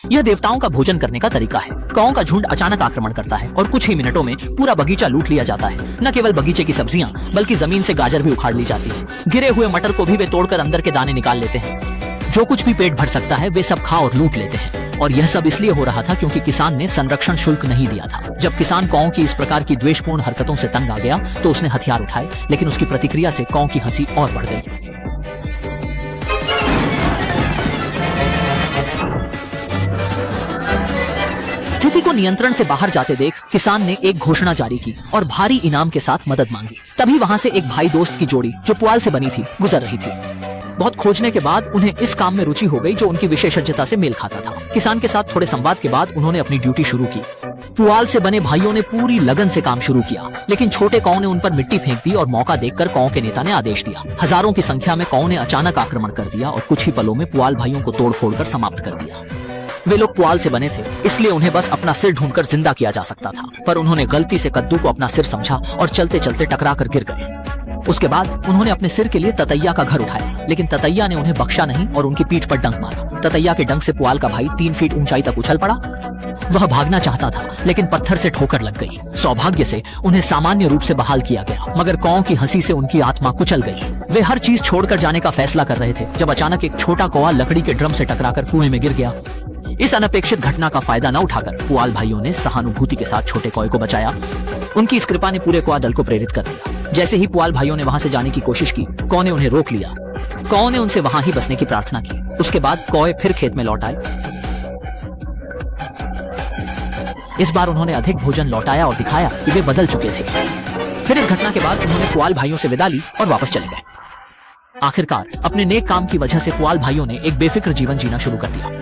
यह देवताओं का भोजन करने का तरीका है। कौओं का झुंड अचानक आक्रमण करता है और कुछ ही मिनटों में पूरा बगीचा लूट लिया जाता है। न केवल बगीचे की सब्जियां बल्कि जमीन से गाजर भी उखाड़ ली जाती है। गिरे हुए मटर को भी वे तोड़कर अंदर के दाने निकाल लेते हैं। जो कुछ भी पेट भर सकता है वे सब खा और लूट लेते हैं। और यह सब इसलिए हो रहा था क्योंकि किसान ने संरक्षण शुल्क नहीं दिया था। जब किसान कौओं की इस प्रकार की द्वेषपूर्ण हरकतों से तंग आ गया तो उसने हथियार उठाए, लेकिन उसकी प्रतिक्रिया से कौओं की हंसी और बढ़ गई। स्थिति को नियंत्रण से बाहर जाते देख किसान ने एक घोषणा जारी की और भारी इनाम के साथ मदद मांगी। तभी वहां से एक भाई दोस्त की जोड़ी जो पुआल से बनी थी गुजर रही थी। बहुत खोजने के बाद उन्हें इस काम में रुचि हो गई जो उनकी विशेषज्ञता से मेल खाता था। किसान के साथ थोड़े संवाद के बाद उन्होंने अपनी ड्यूटी शुरू की। पुआल से बने भाइयों ने पूरी लगन से काम शुरू किया, लेकिन छोटे कौओं ने उन पर मिट्टी फेंक दी और मौका देखकर कौओं के नेता ने आदेश दिया। हजारों की संख्या में कौओं ने अचानक आक्रमण कर दिया और कुछ ही पलों में पुआल भाइयों को तोड़ फोड़ कर समाप्त कर दिया। वे लोग पुआल से बने थे, इसलिए उन्हें बस अपना सिर ढूंढकर जिंदा किया जा सकता था, पर उन्होंने गलती से कद्दू को अपना सिर समझा और चलते चलते टकरा कर गिर गए। उसके बाद उन्होंने अपने सिर के लिए ततैया का घर उठाया, लेकिन ततैया ने उन्हें बख्शा नहीं और उनकी पीठ पर डंक मारा। ततैया के डंक से पुआल का भाई 3 फीट ऊंचाई तक उछल पड़ा। वह भागना चाहता था, लेकिन पत्थर से ठोकर लग गई। सौभाग्य से उन्हें सामान्य रूप से बहाल किया गया, मगर कौओं की हंसी से उनकी आत्मा कुचल गई। वे हर चीज छोड़कर जाने का फैसला कर रहे थे जब अचानक एक छोटा कौआ लकड़ी के ड्रम से टकराकर कुएं में गिर गया। इस अनपेक्षित घटना का फायदा न उठाकर पुआल भाइयों ने सहानुभूति के साथ छोटे कौए को बचाया। उनकी इस कृपा ने पूरे कौआ दल को प्रेरित कर दिया। जैसे ही पुआल भाइयों ने वहां से जाने की कोशिश की, कौओं ने उन्हें रोक लिया। कौओं ने उनसे वहां ही बसने की प्रार्थना की। उसके बाद कौए फिर खेत में लौट आए। इस बार उन्होंने अधिक भोजन लौटाया और दिखाया कि वे बदल चुके थे। फिर इस घटना के बाद उन्होंने पुआल भाइयों से विदा ली और वापस चले गए। आखिरकार अपने नेक काम की वजह से पुआल भाइयों ने एक बेफिक्र जीवन जीना शुरू कर दिया।